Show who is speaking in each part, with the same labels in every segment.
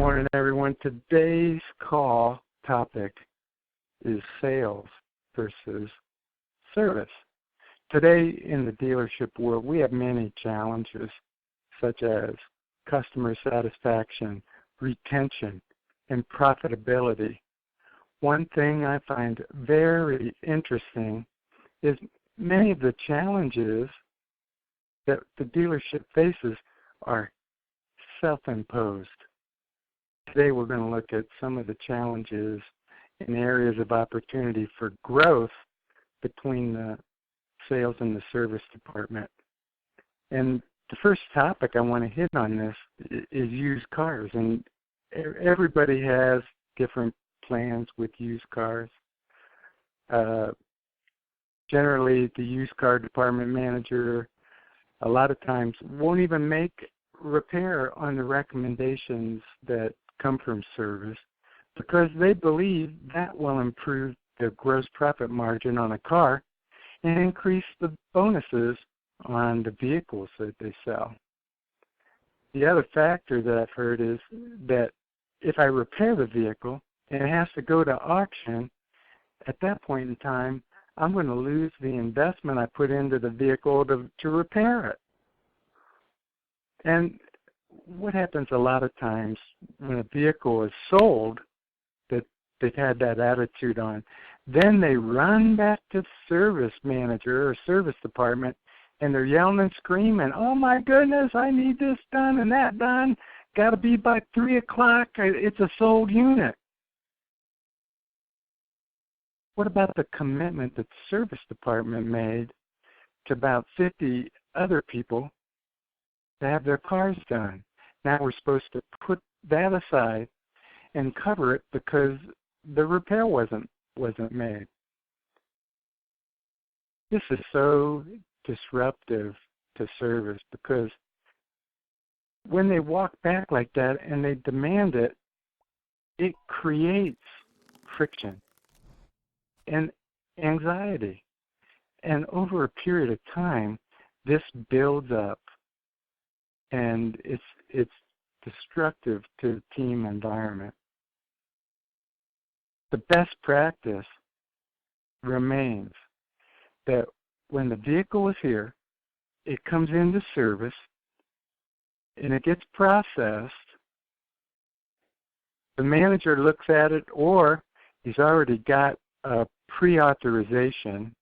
Speaker 1: morning, everyone. Today's call topic is sales versus service. Today in the dealership world, we have many challenges such as customer satisfaction, retention, and profitability. One thing I find very interesting is many of the challenges that the dealership faces are self-imposed. Today we're going to look at some of the challenges in areas of opportunity for growth between the sales and the service department. And the first topic I want to hit on this is used cars. And everybody has different plans with used cars. Generally, the used car department manager a lot of times won't even make repair on the recommendations that come from service because they believe that will improve the gross profit margin on a car and increase the bonuses on the vehicles that they sell. The other factor that I've heard is that if I repair the vehicle and it has to go to auction, at that point in time, I'm going to lose the investment I put into the vehicle to repair it. And what happens a lot of times when a vehicle is sold that they've had that attitude on, then they run back to the service manager or service department and they're yelling and screaming, "Oh my goodness, I need this done and that done. Got to be by 3 o'clock. It's a sold unit." What about the commitment that the service department made to about 50 other people to have their cars done? Now we're supposed to put that aside and cover it because the repair wasn't made. This is so disruptive to service because when they walk back like that and they demand it, it creates friction and anxiety. And over a period of time, this builds up and it's destructive to the team environment. The best practice remains that when the vehicle is here, it comes into service and it gets processed. The manager looks at it, or he's already got a pre-authorization.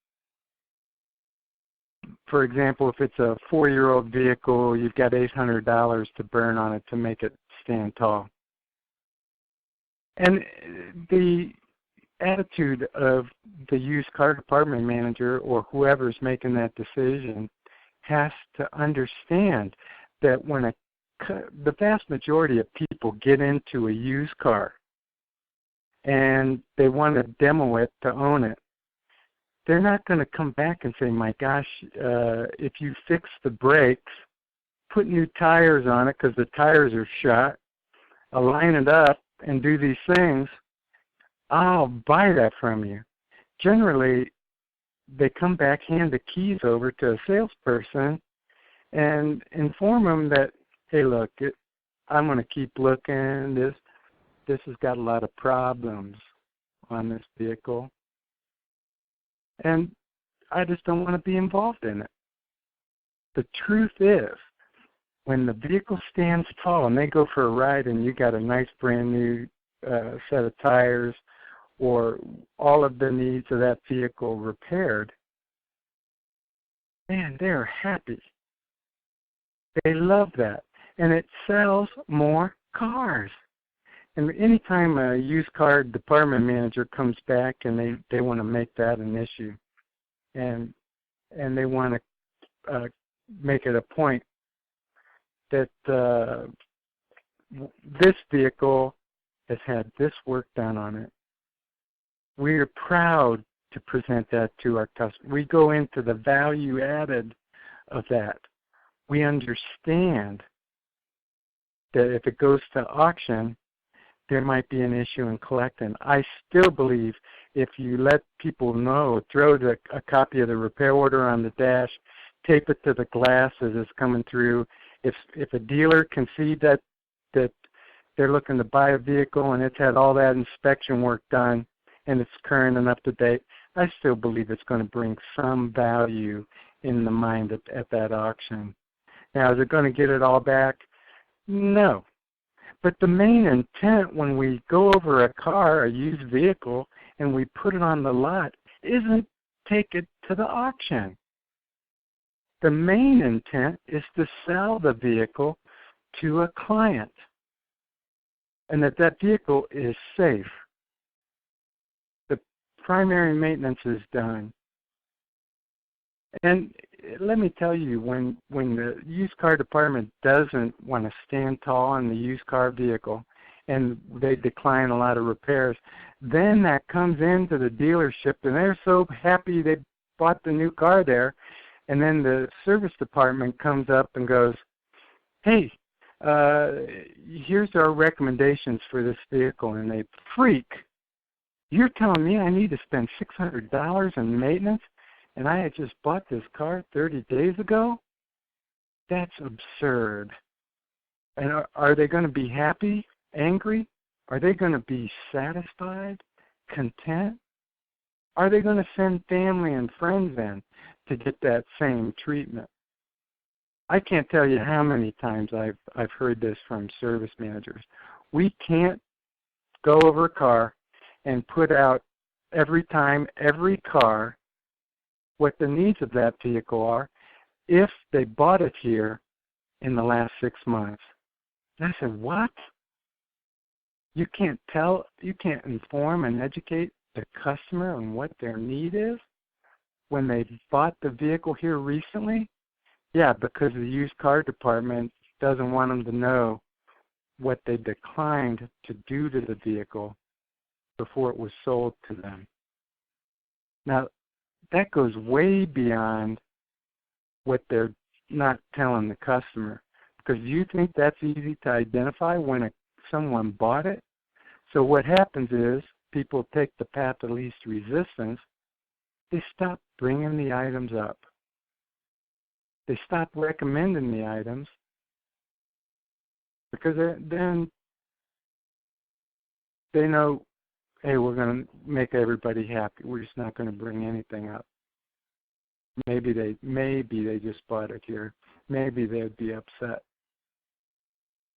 Speaker 1: For example, if it's a 4-year-old vehicle, you've got $800 to burn on it to make it stand tall. And the attitude of the used car department manager or whoever's making that decision has to understand that when the vast majority of people get into a used car and they want to demo it to own it, they're not going to come back and say, "My gosh, if you fix the brakes, put new tires on it because the tires are shot, align it up and do these things, I'll buy that from you." Generally, they come back, hand the keys over to a salesperson and inform them that, "Hey, look, I'm going to keep looking. This has got a lot of problems on this vehicle, and I just don't want to be involved in it." The truth is, when the vehicle stands tall and they go for a ride and you got a nice brand new set of tires or all of the needs of that vehicle repaired, man, they're happy. They love that. And it sells more cars. And anytime a used car department manager comes back and they want to make that an issue and they want to make it a point that this vehicle has had this work done on it, we are proud to present that to our customers. We go into the value added of that. We understand that if it goes to auction, there might be an issue in collecting. I still believe if you let people know, throw a copy of the repair order on the dash, tape it to the glass as it's coming through. If a dealer can see that they're looking to buy a vehicle and it's had all that inspection work done and it's current and up to date, I still believe it's going to bring some value in the mind at that auction. Now, is it going to get it all back? No. But the main intent when we go over a car, a used vehicle, and we put it on the lot isn't take it to the auction. The main intent is to sell the vehicle to a client and that vehicle is safe. The primary maintenance is done. And let me tell you, when the used car department doesn't want to stand tall on the used car vehicle and they decline a lot of repairs, then that comes into the dealership and they're so happy they bought the new car there, and then the service department comes up and goes, hey, here's our recommendations for this vehicle, and they freak. You're telling me I need to spend $600 in maintenance? And I had just bought this car 30 days ago? That's absurd. And are they going to be happy, angry? Are they going to be satisfied, content? Are they going to send family and friends in to get that same treatment? I can't tell you how many times I've heard this from service managers. We can't go over a car and put out every time, every car, what the needs of that vehicle are if they bought it here in the last 6 months. And I said, what? You can't inform and educate the customer on what their need is when they bought the vehicle here recently? Yeah, because the used car department doesn't want them to know what they declined to do to the vehicle before it was sold to them. Now, that goes way beyond what they're not telling the customer, because you think that's easy to identify when someone bought it? So what happens is people take the path of least resistance. They stop bringing the items up. They stop recommending the items because then they know, hey, we're going to make everybody happy. We're just not going to bring anything up. Maybe they just bought it here. Maybe they'd be upset.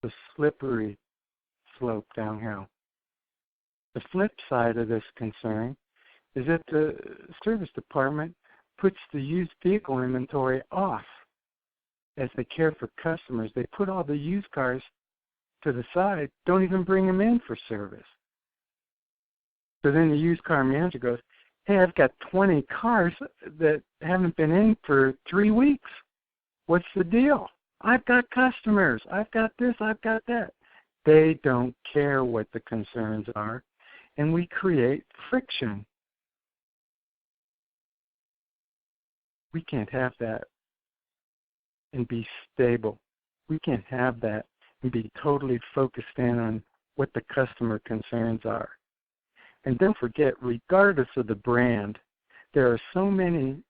Speaker 1: The slippery slope downhill. The flip side of this concern is that the service department puts the used vehicle inventory off as they care for customers. They put all the used cars to the side, don't even bring them in for service. So then the used car manager goes, hey, I've got 20 cars that haven't been in for 3 weeks. What's the deal? I've got customers. I've got this. I've got that. They don't care what the concerns are, and we create friction. We can't have that and be stable. We can't have that and be totally focused in on what the customer concerns are. And don't forget, regardless of the brand, there are so many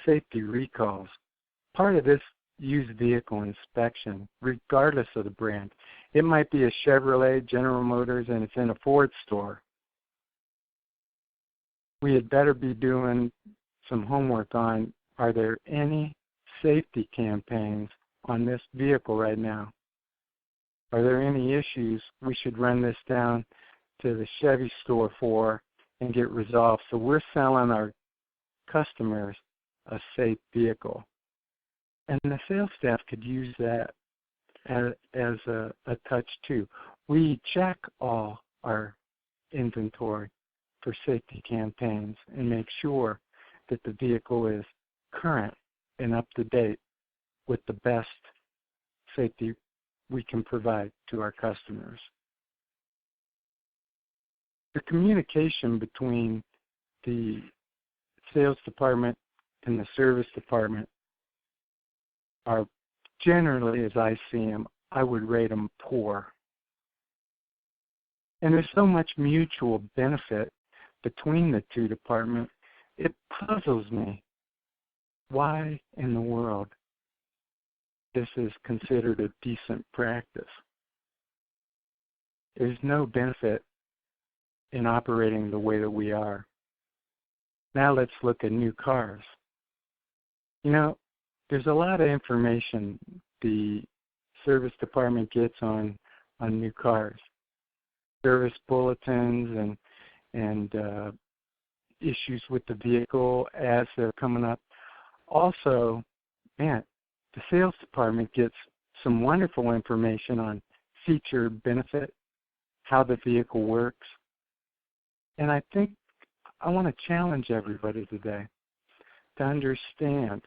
Speaker 1: safety recalls. Part of this used vehicle inspection, regardless of the brand, it might be a Chevrolet, General Motors, and it's in a Ford store. We had better be doing some homework on, are there any safety campaigns on this vehicle right now? Are there any issues we should run this down to the Chevy store for and get resolved so we're selling our customers a safe vehicle? And the sales staff could use that as a touch too. We check all our inventory for safety campaigns and make sure that the vehicle is current and up to date with the best safety we can provide to our customers. The communication between the sales department and the service department are generally, as I see them, I would rate them poor. And there's so much mutual benefit between the two departments, it puzzles me why in the world this is considered a decent practice. there's no benefit in operating the way that we are. Now let's look at new cars. You know, there's a lot of information the service department gets on new cars. Service bulletins and issues with the vehicle as they're coming up. Also, man, the sales department gets some wonderful information on feature benefit, how the vehicle works. And I think I want to challenge everybody today to understand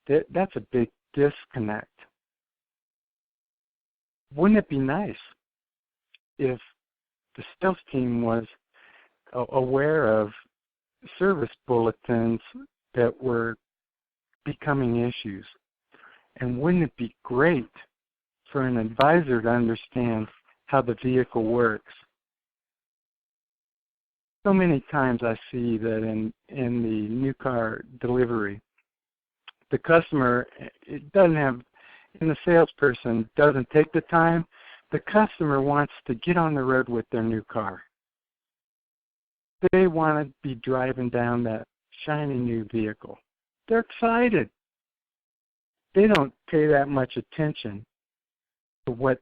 Speaker 1: that that's a big disconnect. Wouldn't it be nice if the sales team was aware of service bulletins that were becoming issues? And wouldn't it be great for an advisor to understand how the vehicle works? So many times I see that in the new car delivery, the customer, it doesn't have, and the salesperson doesn't take the time. The customer wants to get on the road with their new car. They want to be driving down that shiny new vehicle. They're excited. They don't pay that much attention to what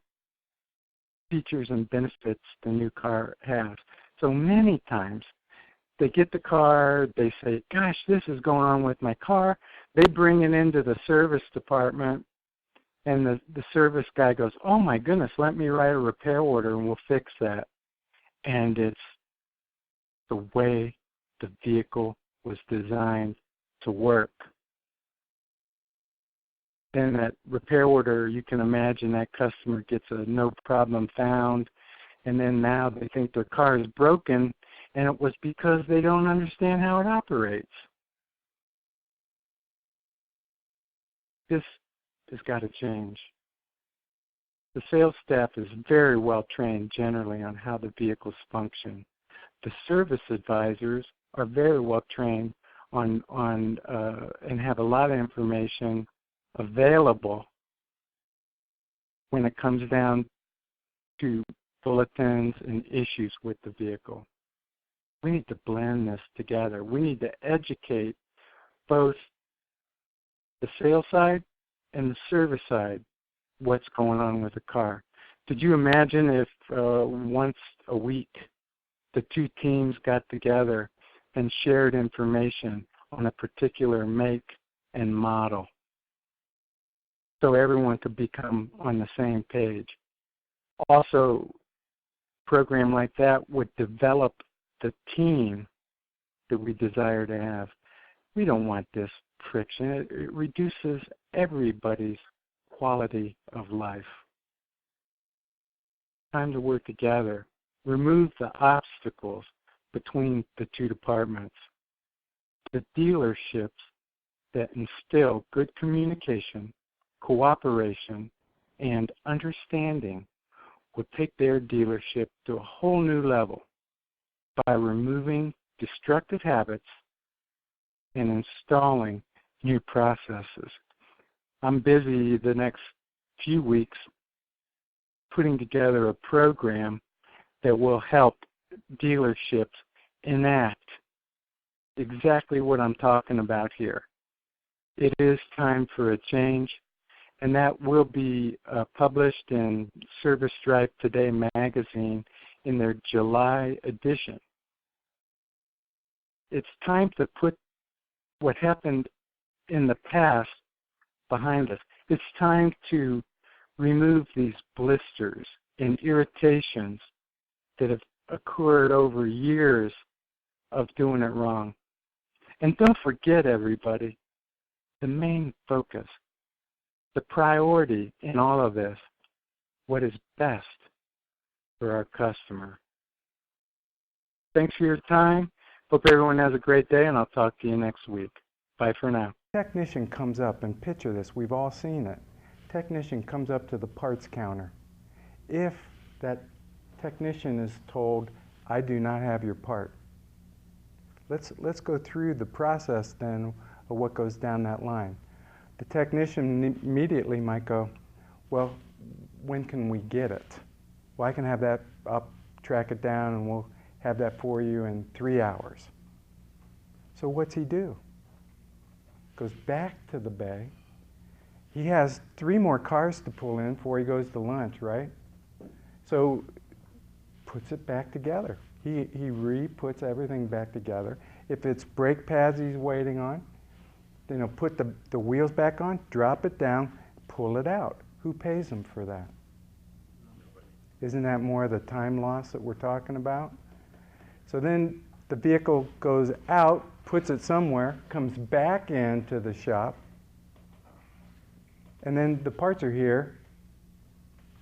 Speaker 1: features and benefits the new car has. So many times they get the car, they say, gosh, this is going on with my car. They bring it into the service department, and the service guy goes, oh my goodness, let me write a repair order and we'll fix that. And it's the way the vehicle was designed to work. Then that repair order, you can imagine that customer gets a no problem found, and then now they think their car is broken, and it was because they don't understand how it operates. This has got to change. The sales staff is very well trained generally on how the vehicles function. The service advisors are very well trained on and have a lot of information available when it comes down to bulletins and issues with the vehicle. We need to blend this together. We need to educate both the sales side and the service side what's going on with the car. Could you imagine if once a week the two teams got together and shared information on a particular make and model so everyone could become on the same page? Also, a program like that would develop the team that we desire to have. We don't want this friction. It reduces everybody's quality of life. Time to work together. Remove the obstacles between the two departments. The dealerships that instill good communication, cooperation, and understanding will take their dealership to a whole new level by removing destructive habits and installing new processes. I'm busy the next few weeks putting together a program that will help dealerships enact exactly what I'm talking about here. It is time for a change, and that will be published in Service Drive Today magazine in their July edition. It's time to put what happened in the past behind us. It's time to remove these blisters and irritations that have occurred over years of doing it wrong. And don't forget, everybody, the main focus, the priority in all of this, what is best for our customer. Thanks for your time. Hope everyone has a great day, and I'll talk to you next week. Bye for now. Technician comes up, and picture this, we've all seen it. Technician comes up to the parts counter. If that technician is told, I do not have your part, let's go through the process then of what goes down that line. The technician immediately might go, well, when can we get it? Well, I can have that, I'll track it down and we'll have that for you in 3 hours. So what's he do? Goes back to the bay. He has 3 more cars to pull in before he goes to lunch, right? So puts it back together. He re-puts everything back together. If it's brake pads he's waiting on, then he'll put the wheels back on, drop it down, pull it out. Who pays him for that? Isn't that more of the time loss that we're talking about? So then the vehicle goes out, puts it somewhere, comes back into the shop, and then the parts are here.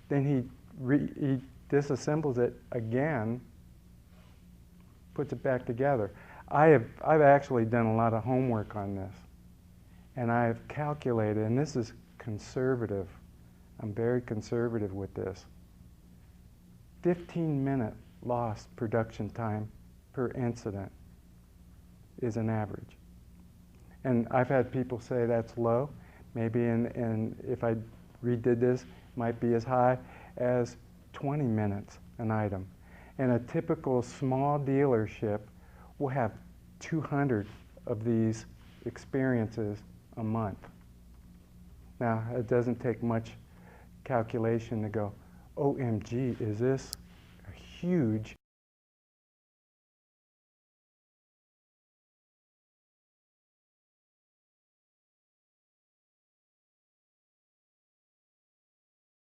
Speaker 1: Then he disassembles it again, puts it back together. I've actually done a lot of homework on this, and I've calculated, and this is conservative. I'm very conservative with this. 15-minute lost production time per incident is an average. And I've had people say that's low. Maybe if I redid this, it might be as high as 20 minutes an item. And a typical small dealership will have 200 of these experiences a month. Now, it doesn't take much calculation to go, OMG, is this a huge